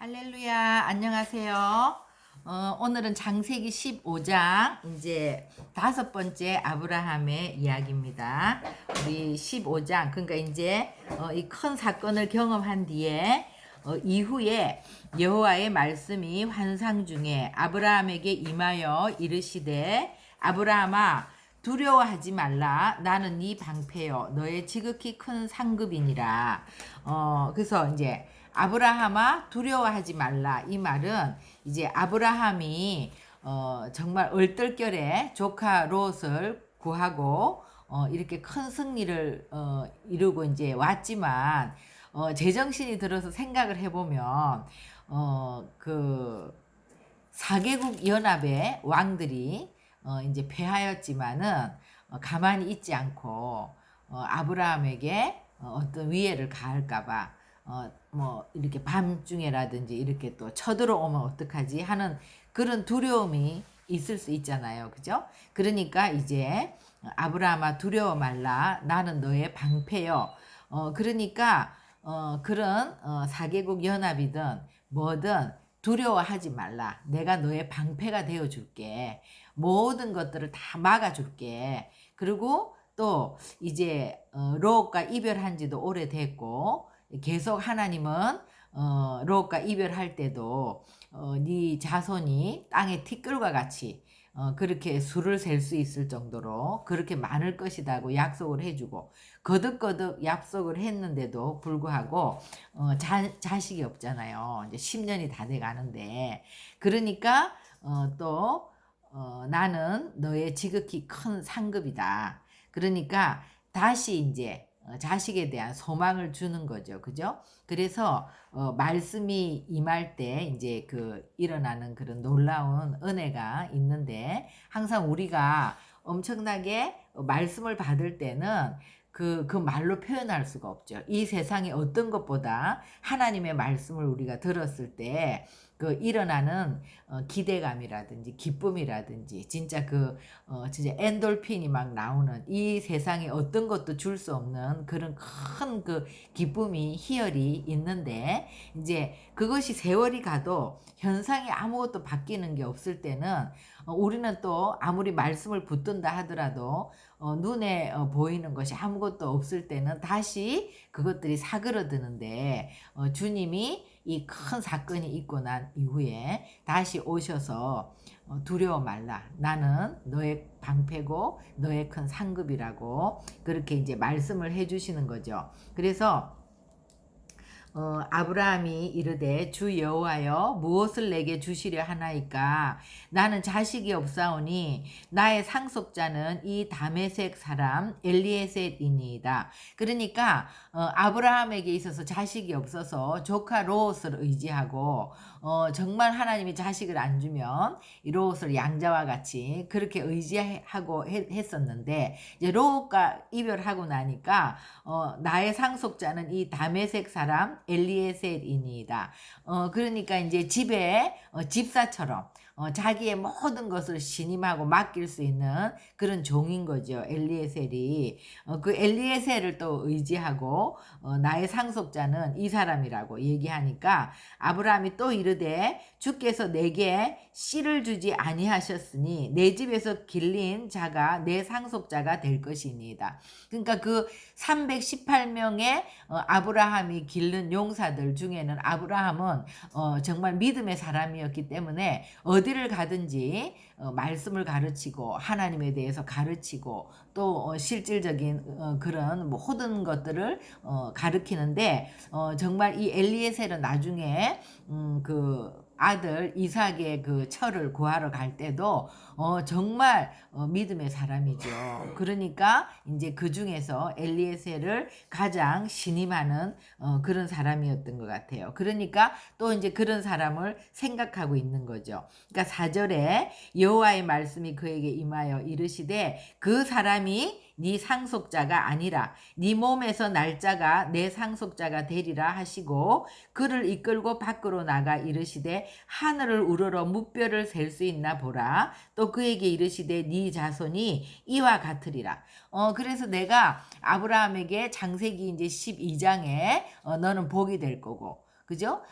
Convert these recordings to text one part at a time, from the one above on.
할렐루야, 안녕하세요. 오늘은 창세기 15장, 이제 5번째 아브라함의 이야기입니다. 우리 15장, 그러니까 이제 이 큰 사건을 경험한 뒤에 이후에 여호와의 말씀이 환상 중에 아브라함에게 임하여 이르시되, 아브라함아, 두려워하지 말라. 나는 네 방패요, 너의 지극히 큰 상급이니라. 그래서 이제 아브라함아, 두려워하지 말라. 이 말은 이제 아브라함이 정말 얼떨결에 조카 롯을 구하고 이렇게 큰 승리를 이루고 이제 왔지만, 제정신이 들어서 생각을 해보면 그 4개국 연합의 왕들이 이제 패하였지만은 가만히 있지 않고 아브라함에게 어떤 위해를 가할까봐 뭐 이렇게 밤중에라든지 이렇게 또 쳐들어오면 어떡하지 하는 그런 두려움이 있을 수 있잖아요. 그죠? 그러니까 이제 아브라함아, 두려워 말라. 나는 너의 방패요. 그러니까 그런 4개국 연합이든 뭐든 두려워하지 말라. 내가 너의 방패가 되어 줄게. 모든 것들을 다 막아 줄게. 그리고 또 이제 롯과 이별한 지도 오래됐고, 계속 하나님은 롯과 이별할 때도 네 자손이 땅의 티끌과 같이 그렇게 수를 셀 수 있을 정도로 그렇게 많을 것이라고 약속을 해주고, 거듭거듭 약속을 했는데도 불구하고 자식이 없잖아요. 이제 10년이 다 돼 가는데, 그러니까 또 나는 너의 지극히 큰 상급이다. 그러니까 다시 이제 자식에 대한 소망을 주는 거죠. 그죠? 그래서 말씀이 임할 때 이제 그 일어나는 그런 놀라운 은혜가 있는데, 항상 우리가 엄청나게 말씀을 받을 때는 그 말로 표현할 수가 없죠. 이 세상의 어떤 것보다 하나님의 말씀을 우리가 들었을 때 그 일어나는 기대감이라든지 기쁨이라든지, 진짜 진짜 엔돌핀이 막 나오는, 이 세상에 어떤 것도 줄 수 없는 그런 큰 그 기쁨이, 희열이 있는데, 이제 그것이 세월이 가도 현상이 아무것도 바뀌는 게 없을 때는 우리는 또 아무리 말씀을 붙든다 하더라도 눈에 보이는 것이 아무것도 없을 때는 다시 그것들이 사그러드는데, 주님이 이 큰 사건이 있고 난 이후에 다시 오셔서 두려워 말라. 나는 너의 방패고 너의 큰 상급이라고 그렇게 이제 말씀을 해주시는 거죠. 그래서 아브라함이 이르되, 주 여호와여, 무엇을 내게 주시려 하나이까? 나는 자식이 없사오니 나의 상속자는 이 다메섹 사람 엘리에셀이니이다. 그러니까 아브라함에게 있어서 자식이 없어서 조카 롯을 의지하고, 정말 하나님이 자식을 안 주면 이 롯을 양자와 같이 그렇게 의지하고 했었는데, 이제 롯과 이별하고 나니까 나의 상속자는 이 다메섹 사람 엘리에셀이니이다. 그러니까 이제 집에 집사처럼 자기의 모든 것을 신임하고 맡길 수 있는 그런 종인 거죠. 엘리에셀이. 그 엘리에셀을 또 의지하고 나의 상속자는 이 사람이라고 얘기하니까, 아브라함이 또 이르되, 주께서 내게 씨를 주지 아니하셨으니 내 집에서 길린 자가 내 상속자가 될 것이니이다. 그러니까 그 318명의 아브라함이 기른 용사들 중에는 아브라함은 정말 믿음의 사람이었기 때문에 어디를 가든지 말씀을 가르치고 하나님에 대해서 가르치고, 또 실질적인 그런 모든 것들을 가르치는데, 정말 이 엘리에셀은 나중에 그 아들 이삭의 그 철을 구하러 갈 때도 정말 믿음의 사람이죠. 그러니까 이제 그 중에서 엘리에셀을 가장 신임하는 그런 사람이었던 것 같아요. 그러니까 또 이제 그런 사람을 생각하고 있는 거죠. 그러니까 4절에 여호와의 말씀이 그에게 임하여 이르시되, 그 사람이 네 상속자가 아니라 네 몸에서 날짜가 내 상속자가 되리라 하시고, 그를 이끌고 밖으로 나가 이르시되, 하늘을 우러러 무뼈를 셀 수 있나 보라. 또 그에게 이르시되, 네 자손이 이와 같으리라. 그래서 내가 아브라함에게 창세기 이제 12장에 너는 복이 될 거고, 그죠?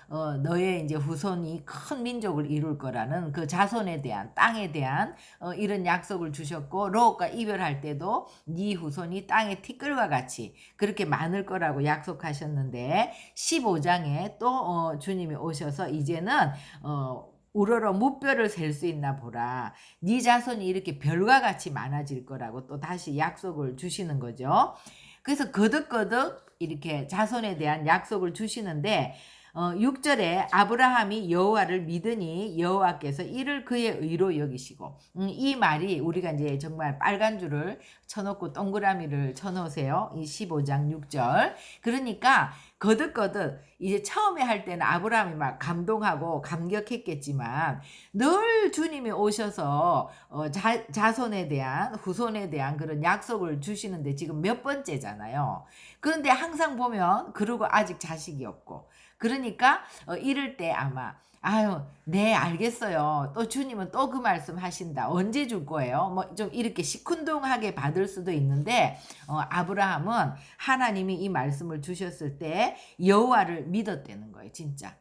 너의 이제 후손이 큰 민족을 이룰 거라는 그 자손에 대한 땅에 대한 이런 약속을 주셨고 롯과 이별할 때도 네 후손이 땅의 티끌과 같이 그렇게 많을 거라고 약속하셨는데 15장에 또 주님이 오셔서 이제는 우러러 무뼈를 셀 수 있나 보라. 네 자손이 이렇게 별과 같이 많아질 거라고 또 다시 약속을 주시는 거죠. 그래서 거듭거듭 이렇게 자손에 대한 약속을 주시는데 6절에 아브라함이 여호와를 믿으니 여호와께서 이를 그의 의로 여기시고 이 말이 우리가 이제 정말 빨간 줄을 쳐놓고 동그라미를 쳐놓으세요. 이 15장 6절. 그러니까 거듭거듭 이제 처음에 할 때는 아브라함이 막 감동하고 감격했겠지만 늘 주님이 오셔서 자손에 대한 후손에 대한 그런 약속을 주시는데 지금 몇 번째잖아요. 그런데 항상 보면 그러고 아직 자식이 없고 그러니까 이럴 때 아마 아유, 네, 알겠어요. 또 주님은 또 그 말씀 하신다. 언제 줄 거예요? 뭐 좀 이렇게 시큰둥하게 받을 수도 있는데 아브라함은 하나님이 이 말씀을 주셨을 때 여호와를 믿었다는 거예요, 진짜.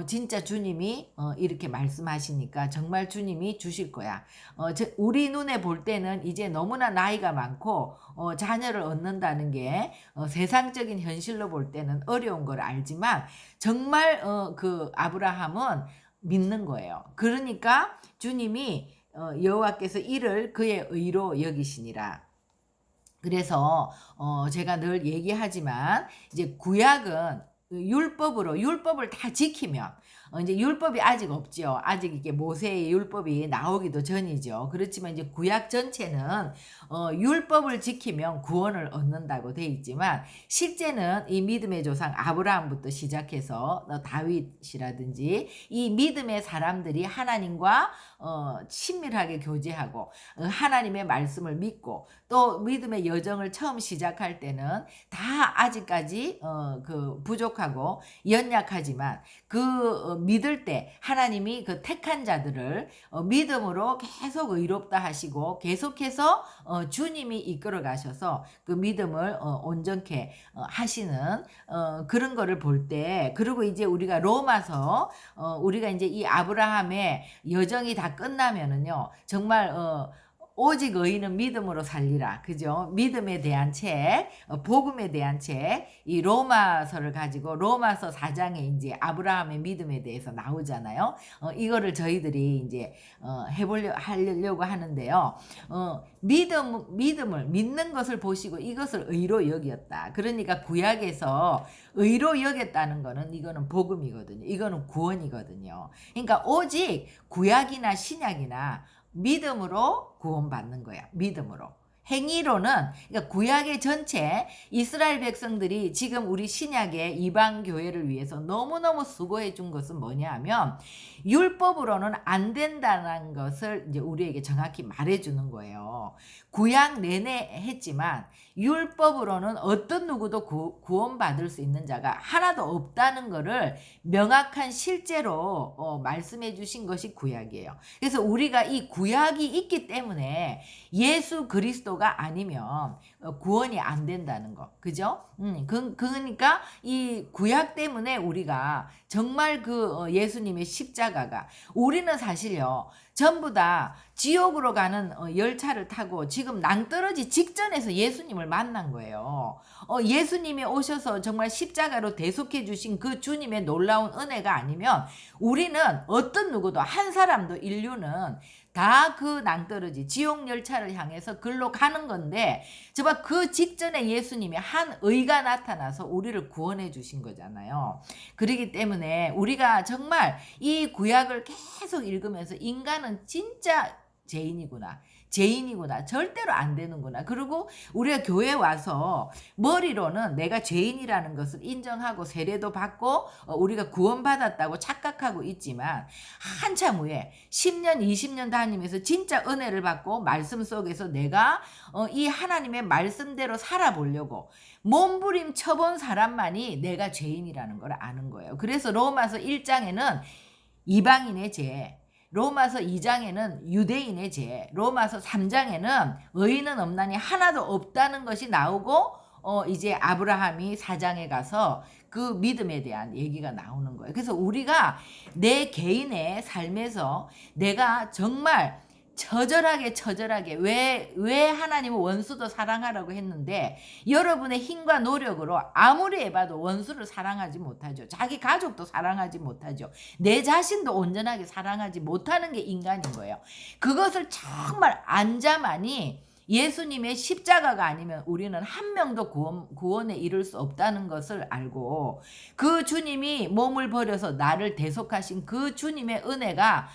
진짜 주님이 이렇게 말씀하시니까 정말 주님이 주실 거야. 우리 눈에 볼 때는 이제 너무나 나이가 많고 자녀를 얻는다는 게 세상적인 현실로 볼 때는 어려운 걸 알지만 정말 그 아브라함은 믿는 거예요. 그러니까 주님이 여호와께서 이를 그의 의로 여기시니라. 그래서 제가 늘 얘기하지만 이제 구약은 율법을 다 지키면 이제 율법이 아직 없죠. 아직 이게 모세의 율법이 나오기도 전이죠. 그렇지만 이제 구약 전체는 율법을 지키면 구원을 얻는다고 돼 있지만 실제는 이 믿음의 조상 아브라함부터 시작해서 다윗이라든지 이 믿음의 사람들이 하나님과 친밀하게 교제하고 하나님의 말씀을 믿고 또 믿음의 여정을 처음 시작할 때는 다 아직까지 그 부족하고 연약하지만 그 믿을 때 하나님이 그 택한 자들을 믿음으로 계속 의롭다 하시고 계속해서 주님이 이끌어 가셔서 그 믿음을 온전케 하시는 그런 거를 볼 때 그리고 이제 우리가 로마서 우리가 이제 이 아브라함의 여정이 다 끝나면은요 정말 오직 의인은 믿음으로 살리라. 그죠? 믿음에 대한 책, 복음에 대한 책, 이 로마서를 가지고 로마서 4장에 이제 아브라함의 믿음에 대해서 나오잖아요. 이거를 저희들이 이제 하려고 하는데요. 믿음을 믿는 것을 보시고 이것을 의로 여겼다. 그러니까 구약에서 의로 여겼다는 거는 이거는 복음이거든요. 이거는 구원이거든요. 그러니까 오직 구약이나 신약이나 믿음으로 구원받는 거야. 믿음으로. 행위로는 그러니까 구약의 전체 이스라엘 백성들이 지금 우리 신약의 이방 교회를 위해서 너무너무 수고해 준 것은 뭐냐 하면 율법으로는 안 된다는 것을 이제 우리에게 정확히 말해 주는 거예요. 구약 내내 했지만 율법으로는 어떤 누구도 구원받을 수 있는 자가 하나도 없다는 것을 명확한 실제로 말씀해 주신 것이 구약이에요. 그래서 우리가 이 구약이 있기 때문에 예수 그리스도가 아니면 구원이 안 된다는 거. 그죠? 그러니까 이 구약 때문에 우리가 정말 그 예수님의 십자가가 우리는 사실요. 전부 다 지옥으로 가는 열차를 타고 지금 낭떠러지 직전에서 예수님을 만난 거예요. 예수님이 오셔서 정말 십자가로 대속해 주신 그 주님의 놀라운 은혜가 아니면 우리는 어떤 누구도 한 사람도 인류는 다 그 낭떠러지 지옥 열차를 향해서 글로 가는 건데 정말 그 직전에 예수님이 한 의가 나타나서 우리를 구원해 주신 거잖아요. 그렇기 때문에 우리가 정말 이 구약을 계속 읽으면서 인간은 진짜 죄인이구나. 절대로 안 되는구나. 그리고 우리가 교회 와서 머리로는 내가 죄인이라는 것을 인정하고 세례도 받고 우리가 구원받았다고 착각하고 있지만 한참 후에 10년, 20년 다니면서 진짜 은혜를 받고 말씀 속에서 내가 이 하나님의 말씀대로 살아보려고 몸부림 쳐본 사람만이 내가 죄인이라는 걸 아는 거예요. 그래서 로마서 1장에는 이방인의 죄, 로마서 2장에는 유대인의 죄, 로마서 3장에는 의인은 없나니 하나도 없다는 것이 나오고 이제 아브라함이 사장에 가서 그 믿음에 대한 얘기가 나오는 거예요. 그래서 우리가 내 개인의 삶에서 내가 정말 처절하게 왜 하나님은 원수도 사랑하라고 했는데 여러분의 힘과 노력으로 아무리 해봐도 원수를 사랑하지 못하죠. 자기 가족도 사랑하지 못하죠. 내 자신도 온전하게 사랑하지 못하는 게 인간인 거예요. 그것을 정말 안자만이 예수님의 십자가가 아니면 우리는 한 명도 구원에 이를 수 없다는 것을 알고 그 주님이 몸을 버려서 나를 대속하신 그 주님의 은혜가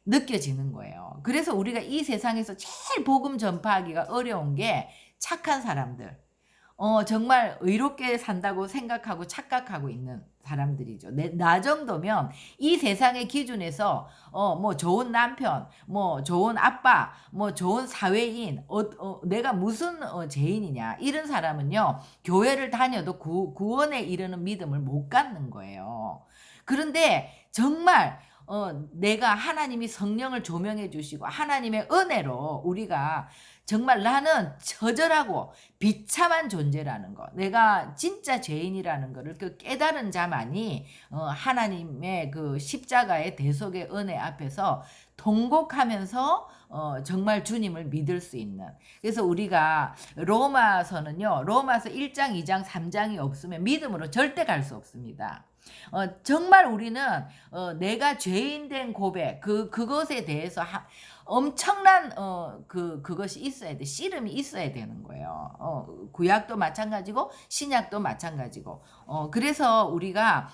느껴지는 거예요. 그래서 우리가 이 세상에서 제일 복음 전파하기가 어려운 게 착한 사람들, 정말 의롭게 산다고 생각하고 착각하고 있는 사람들이죠. 나 정도면 이 세상의 기준에서 뭐 좋은 남편, 뭐 좋은 아빠, 뭐 좋은 사회인, 내가 무슨 죄인이냐 이런 사람은요 교회를 다녀도 구원에 이르는 믿음을 못 갖는 거예요. 그런데 정말 내가 하나님이 성령을 조명해 주시고 하나님의 은혜로 우리가 정말 나는 처절하고 비참한 존재라는 거, 내가 진짜 죄인이라는 거를 그 깨달은 자만이 하나님의 그 십자가의 대속의 은혜 앞에서 통곡하면서 정말 주님을 믿을 수 있는. 그래서 우리가 로마서는요, 로마서 1장, 2장, 3장이 없으면 믿음으로 절대 갈 수 없습니다. 정말 우리는 내가 죄인 된 고백 그것에 대해서 엄청난 그것이 있어야 돼. 씨름이 있어야 되는 거예요. 구약도 마찬가지고 신약도 마찬가지고. 그래서 우리가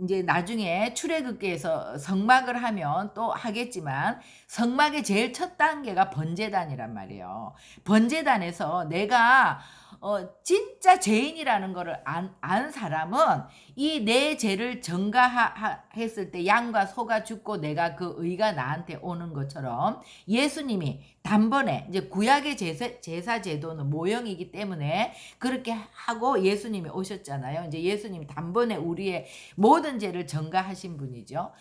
이제 나중에 출애굽기에서 성막을 하면 또 하겠지만 성막의 제일 첫 단계가 번제단이란 말이에요. 번제단에서 내가 진짜 죄인이라는 거를 안 사람은 이 내 죄를 전가했을 때 양과 소가 죽고 내가 그 의가 나한테 오는 것처럼 예수님이 단번에 이제 구약의 제사 제도는 모형이기 때문에 그렇게 하고 예수님이 오셨잖아요. 이제 예수님이 단번에 우리의 모든 죄를 전가하신 분이죠.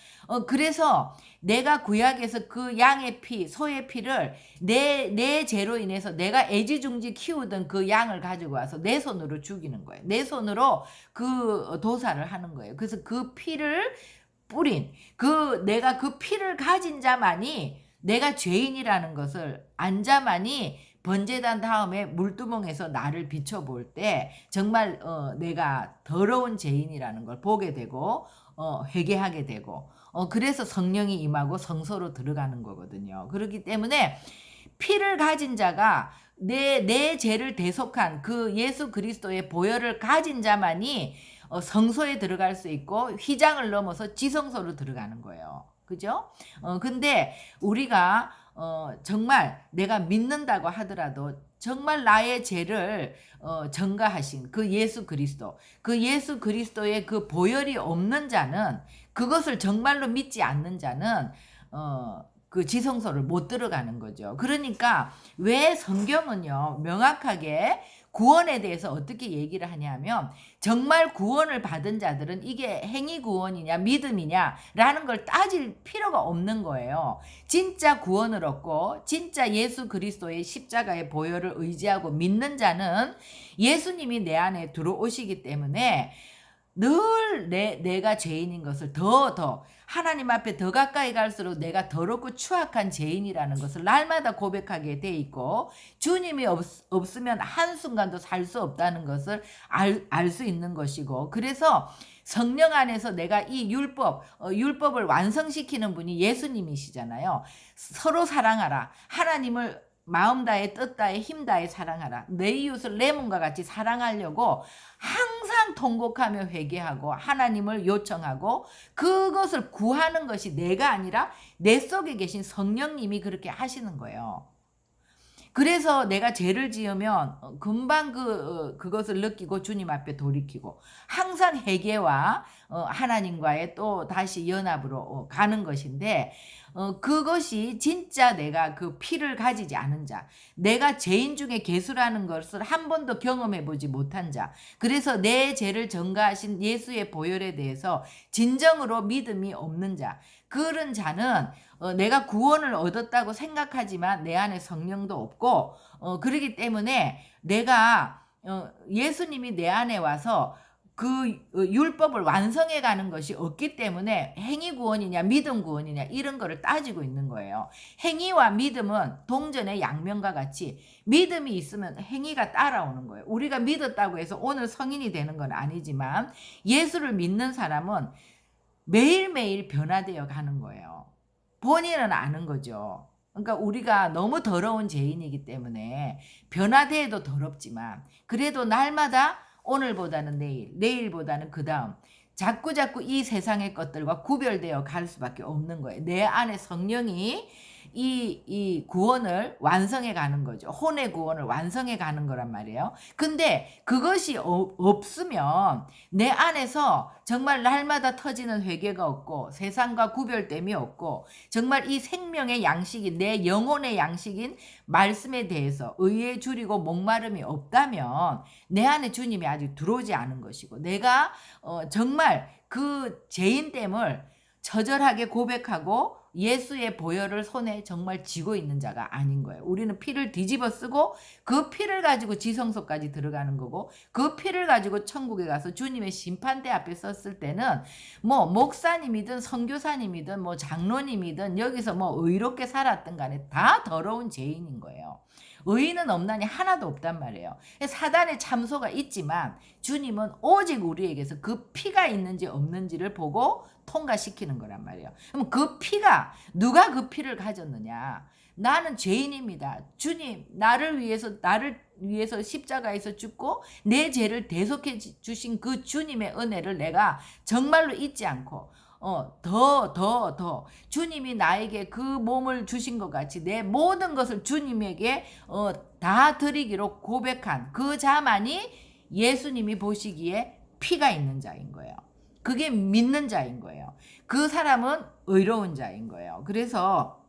그래서 내가 구약에서 그 양의 피, 소의 피를 내 죄로 인해서 내가 애지중지 키우던 그 양을 가지고 와서 내 손으로 죽이는 거예요. 내 손으로 그 도사를 하는 거예요. 그래서 그 피를 뿌린 내가 그 피를 가진 자만이 내가 죄인이라는 것을 안 자만이 번제단 다음에 물두멍에서 나를 비춰볼 때 정말 내가 더러운 죄인이라는 걸 보게 되고 회개하게 되고 그래서 성령이 임하고 성소로 들어가는 거거든요. 그렇기 때문에 피를 가진 자가 내 죄를 대속한 그 예수 그리스도의 보혈을 가진 자만이 성소에 들어갈 수 있고 휘장을 넘어서 지성소로 들어가는 거예요. 그죠? 근데 우리가 정말 내가 믿는다고 하더라도 정말 나의 죄를 전가하신 그 예수 그리스도의 그 보혈이 없는 자는, 그것을 정말로 믿지 않는 자는 그 지성소를 못 들어가는 거죠. 그러니까 왜 성경은요 명확하게 구원에 대해서 어떻게 얘기를 하냐면, 정말 구원을 받은 자들은 이게 행위 구원이냐 믿음이냐 라는 걸 따질 필요가 없는 거예요. 진짜 구원을 얻고 진짜 예수 그리스도의 십자가의 보혈을 의지하고 믿는 자는 예수님이 내 안에 들어오시기 때문에 늘 내가 죄인인 것을 더 하나님 앞에 더 가까이 갈수록 내가 더럽고 추악한 죄인이라는 것을 날마다 고백하게 돼 있고, 주님이 없으면 한순간도 살 수 없다는 것을 알 수 있는 것이고, 그래서 성령 안에서 내가 이 율법을 완성시키는 분이 예수님이시잖아요. 서로 사랑하라. 하나님을 마음 다해 뜻 다해 힘 다해 사랑하라. 내 이웃을 내 몸과 같이 사랑하려고 항상 통곡하며 회개하고 하나님을 요청하고 그것을 구하는 것이 내가 아니라 내 속에 계신 성령님이 그렇게 하시는 거예요. 그래서 내가 죄를 지으면 금방 그것을 느끼고 주님 앞에 돌이키고 항상 회개와 하나님과의 또 다시 연합으로 가는 것인데, 그것이 진짜 내가 그 피를 가지지 않은 자, 내가 죄인 중에 괴수라는 것을 한 번도 경험해 보지 못한 자, 그래서 내 죄를 전가하신 예수의 보혈에 대해서 진정으로 믿음이 없는 자, 그런 자는 내가 구원을 얻었다고 생각하지만 내 안에 성령도 없고, 그러기 때문에 내가 예수님이 내 안에 와서 그 율법을 완성해 가는 것이 없기 때문에 행위 구원이냐 믿음 구원이냐 이런 거를 따지고 있는 거예요. 행위와 믿음은 동전의 양면과 같이 믿음이 있으면 행위가 따라오는 거예요. 우리가 믿었다고 해서 오늘 성인이 되는 건 아니지만 예수를 믿는 사람은 매일매일 변화되어 가는 거예요. 본인은 아는 거죠. 그러니까 우리가 너무 더러운 죄인이기 때문에 변화돼도 더럽지만 그래도 날마다 오늘보다는 내일, 내일보다는 그 다음 자꾸자꾸 이 세상의 것들과 구별되어 갈 수밖에 없는 거예요. 내 안에 성령이 이 구원을 완성해 가는 거죠. 혼의 구원을 완성해 가는 거란 말이에요. 근데 그것이 없으면 내 안에서 정말 날마다 터지는 회개가 없고 세상과 구별됨이 없고 정말 이 생명의 양식인 내 영혼의 양식인 말씀에 대해서 의에 줄이고 목마름이 없다면 내 안에 주님이 아직 들어오지 않은 것이고 내가 정말 그 죄인됨을 처절하게 고백하고 예수의 보혈을 손에 정말 쥐고 있는 자가 아닌 거예요. 우리는 피를 뒤집어 쓰고 그 피를 가지고 지성소까지 들어가는 거고 그 피를 가지고 천국에 가서 주님의 심판대 앞에 섰을 때는 뭐 목사님이든 선교사님이든 뭐 장로님이든 여기서 뭐 의롭게 살았든 간에 다 더러운 죄인인 거예요. 의인은 없나니 하나도 없단 말이에요. 사단의 참소가 있지만 주님은 오직 우리에게서 그 피가 있는지 없는지를 보고 통과시키는 거란 말이에요. 그럼 그 피가 누가 그 피를 가졌느냐? 나는 죄인입니다. 주님, 나를 위해서 십자가에서 죽고 내 죄를 대속해 주신 그 주님의 은혜를 내가 정말로 잊지 않고 더 주님이 나에게 그 몸을 주신 것 같이 내 모든 것을 주님에게 다 드리기로 고백한 그 자만이 예수님이 보시기에 피가 있는 자인 거예요. 그게 믿는 자인 거예요. 그 사람은 의로운 자인 거예요. 그래서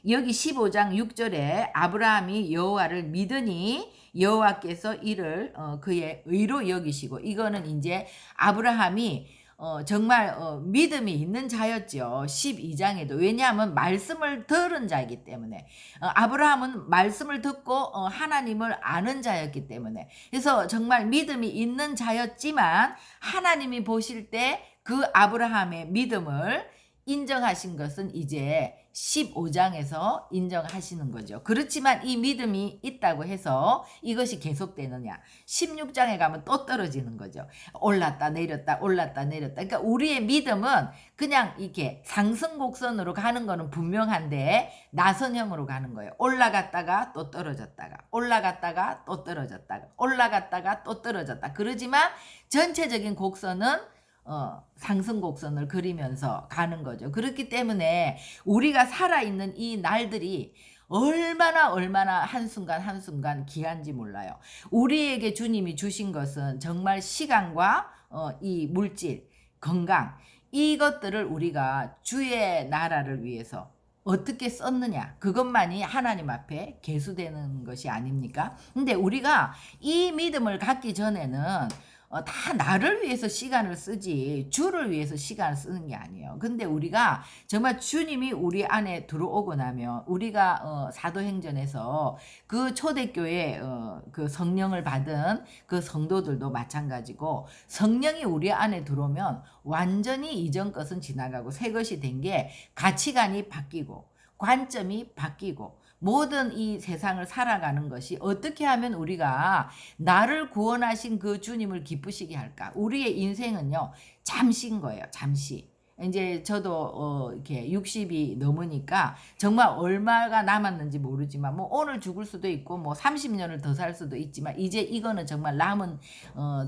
여기 15장 6절에 아브라함이 여호와를 믿으니 여호와께서 이를 그의 의로 여기시고 이거는 이제 아브라함이 정말 믿음이 있는 자였죠. 12장에도. 왜냐하면 말씀을 들은 자이기 때문에. 아브라함은 말씀을 듣고 하나님을 아는 자였기 때문에. 그래서 정말 믿음이 있는 자였지만 하나님이 보실 때 그 아브라함의 믿음을 인정하신 것은 이제 15장에서 인정하시는 거죠. 그렇지만 이 믿음이 있다고 해서 이것이 계속되느냐. 16장에 가면 또 떨어지는 거죠. 올랐다 내렸다 올랐다 내렸다. 그러니까 우리의 믿음은 그냥 이렇게 상승 곡선으로 가는 거는 분명한데 나선형으로 가는 거예요. 올라갔다가 또 떨어졌다가 올라갔다가 또 떨어졌다가 올라갔다가 또 떨어졌다. 그러지만 전체적인 곡선은 상승 곡선을 그리면서 가는 거죠. 그렇기 때문에 우리가 살아있는 이 날들이 얼마나 한순간 한순간 귀한지 몰라요. 우리에게 주님이 주신 것은 정말 시간과 이 물질, 건강 이것들을 우리가 주의 나라를 위해서 어떻게 썼느냐 그것만이 하나님 앞에 계수되는 것이 아닙니까? 근데 우리가 이 믿음을 갖기 전에는 다 나를 위해서 시간을 쓰지 주를 위해서 시간을 쓰는 게 아니에요. 근데 우리가 정말 주님이 우리 안에 들어오고 나면 우리가 사도행전에서 그 초대교회 그 성령을 받은 그 성도들도 마찬가지고 성령이 우리 안에 들어오면 완전히 이전 것은 지나가고 새 것이 된 게 가치관이 바뀌고 관점이 바뀌고 모든 이 세상을 살아가는 것이 어떻게 하면 우리가 나를 구원하신 그 주님을 기쁘시게 할까? 우리의 인생은요, 잠시인 거예요, 잠시. 이제 저도 이렇게 60이 넘으니까 정말 얼마가 남았는지 모르지만 뭐 오늘 죽을 수도 있고 뭐 30년을 더 살 수도 있지만 이제 이거는 정말 남은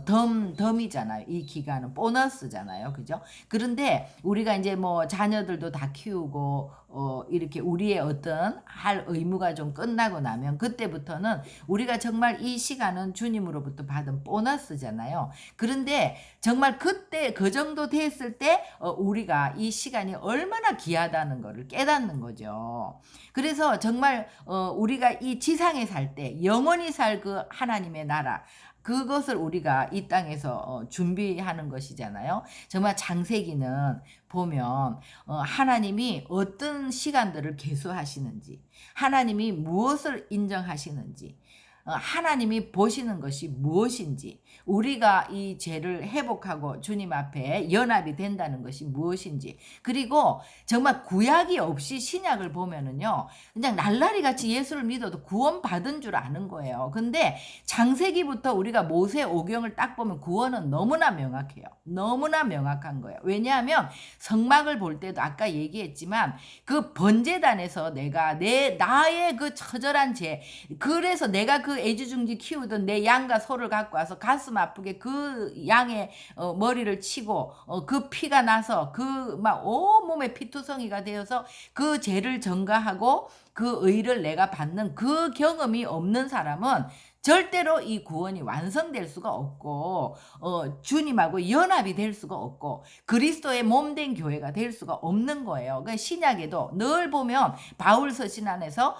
덤이잖아요. 이 기간은 보너스잖아요. 그죠? 그런데 우리가 이제 뭐 자녀들도 다 키우고 이렇게 우리의 어떤 할 의무가 좀 끝나고 나면 그때부터는 우리가 정말 이 시간은 주님으로부터 받은 보너스잖아요. 그런데 정말 그때 그 정도 됐을 때 우리가 이 시간이 얼마나 귀하다는 것을 깨닫는 거죠. 그래서 정말 우리가 이 지상에 살 때 영원히 살 그 하나님의 나라 그것을 우리가 이 땅에서 준비하는 것이잖아요. 정말 창세기는 보면 하나님이 어떤 시간들을 계수하시는지 하나님이 무엇을 인정하시는지 하나님이 보시는 것이 무엇인지, 우리가 이 죄를 회복하고 주님 앞에 연합이 된다는 것이 무엇인지, 그리고 정말 구약이 없이 신약을 보면은요, 그냥 날라리 같이 예수를 믿어도 구원받은 줄 아는 거예요. 근데 창세기부터 우리가 모세 오경을 딱 보면 구원은 너무나 명확해요. 너무나 명확한 거예요. 왜냐하면 성막을 볼 때도 아까 얘기했지만 그 번제단에서 내가 나의 그 처절한 죄, 그래서 내가 그 애지중지 키우던 내 양과 소를 갖고 와서 가슴 아프게 그 양의 머리를 치고 그 피가 나서 그 막 온몸에 피투성이가 되어서 그 죄를 전가하고 그 의를 내가 받는 그 경험이 없는 사람은 절대로 이 구원이 완성될 수가 없고 주님하고 연합이 될 수가 없고 그리스도의 몸된 교회가 될 수가 없는 거예요. 그러니까 신약에도 늘 보면 바울 서신 안에서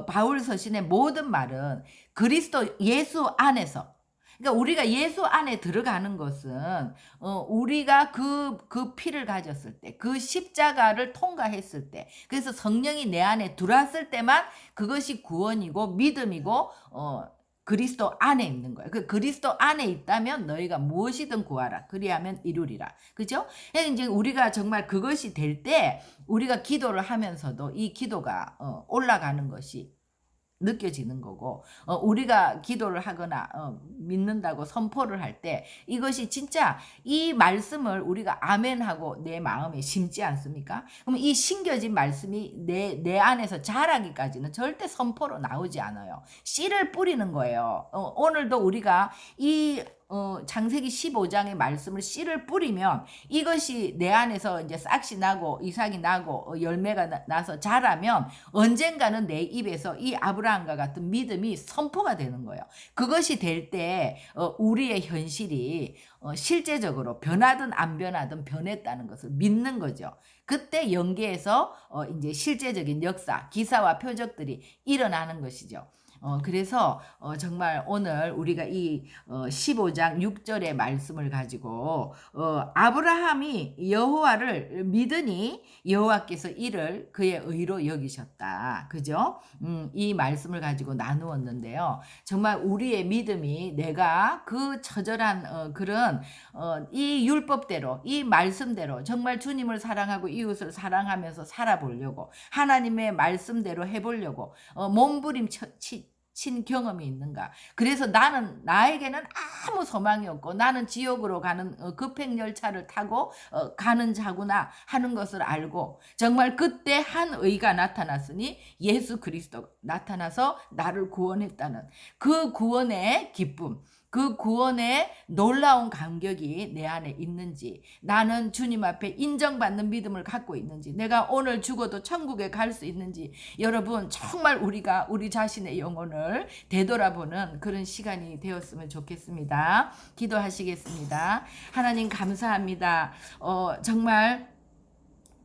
바울 서신의 모든 말은 그리스도 예수 안에서, 그러니까 우리가 예수 안에 들어가는 것은 우리가 그 피를 가졌을 때, 그 십자가를 통과했을 때, 그래서 성령이 내 안에 들어왔을 때만 그것이 구원이고 믿음이고 그리스도 안에 있는 거예요. 그 그리스도 안에 있다면 너희가 무엇이든 구하라. 그리하면 이루리라. 그죠? 이제 우리가 정말 그것이 될 때 우리가 기도를 하면서도 이 기도가 올라가는 것이 느껴지는 거고, 우리가 기도를 하거나 믿는다고 선포를 할 때 이것이 진짜 이 말씀을 우리가 아멘하고 내 마음에 심지 않습니까? 그럼 이 심겨진 말씀이 내 안에서 자라기까지는 절대 선포로 나오지 않아요. 씨를 뿌리는 거예요. 오늘도 우리가 이 창세기 15장의 말씀을 씨를 뿌리면 이것이 내 안에서 이제 싹이 나고 이삭이 나고 열매가 나서 자라면 언젠가는 내 입에서 이 아브라함과 같은 믿음이 선포가 되는 거예요. 그것이 될 때 우리의 현실이 실제적으로 변하든 안 변하든 변했다는 것을 믿는 거죠. 그때 연계해서 이제 실제적인 역사, 기사와 표적들이 일어나는 것이죠. 그래서 정말 오늘 우리가 이 15장 6절의 말씀을 가지고 아브라함이 여호와를 믿으니 여호와께서 이를 그의 의로 여기셨다. 그죠? 이 말씀을 가지고 나누었는데요. 정말 우리의 믿음이 내가 그 처절한 그런 이 율법대로, 이 말씀대로 정말 주님을 사랑하고 이웃을 사랑하면서 살아보려고, 하나님의 말씀대로 해보려고 친 경험이 있는가? 그래서 나에게는 아무 소망이 없고 나는 지옥으로 가는 급행열차를 타고 가는 자구나 하는 것을 알고, 정말 그때 한 의가 나타났으니 예수 그리스도가 나타나서 나를 구원했다는 그 구원의 기쁨, 그 구원의 놀라운 감격이 내 안에 있는지, 나는 주님 앞에 인정받는 믿음을 갖고 있는지, 내가 오늘 죽어도 천국에 갈 수 있는지, 여러분 정말 우리가 우리 자신의 영혼을 되돌아보는 그런 시간이 되었으면 좋겠습니다. 기도하시겠습니다. 하나님 감사합니다. 정말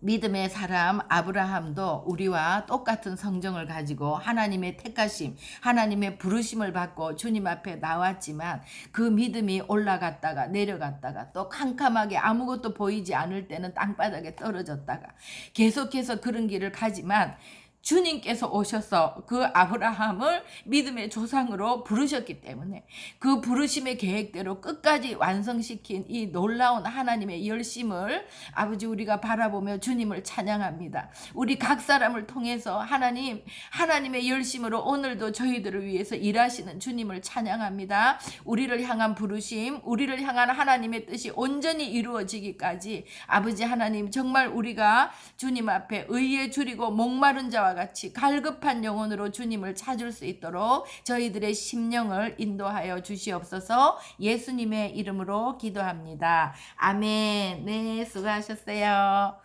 믿음의 사람 아브라함도 우리와 똑같은 성정을 가지고 하나님의 택하심, 하나님의 부르심을 받고 주님 앞에 나왔지만 그 믿음이 올라갔다가 내려갔다가 또 캄캄하게 아무것도 보이지 않을 때는 땅바닥에 떨어졌다가 계속해서 그런 길을 가지만 주님께서 오셔서 그 아브라함을 믿음의 조상으로 부르셨기 때문에 그 부르심의 계획대로 끝까지 완성시킨 이 놀라운 하나님의 열심을 아버지 우리가 바라보며 주님을 찬양합니다. 우리 각 사람을 통해서 하나님의 열심으로 오늘도 저희들을 위해서 일하시는 주님을 찬양합니다. 우리를 향한 부르심, 우리를 향한 하나님의 뜻이 온전히 이루어지기까지 아버지 하나님 정말 우리가 주님 앞에 의에 줄이고 목마른 자와 같이 갈급한 영혼으로 주님을 찾을 수 있도록 저희들의 심령을 인도하여 주시옵소서. 예수님의 이름으로 기도합니다. 아멘. 네, 수고하셨어요.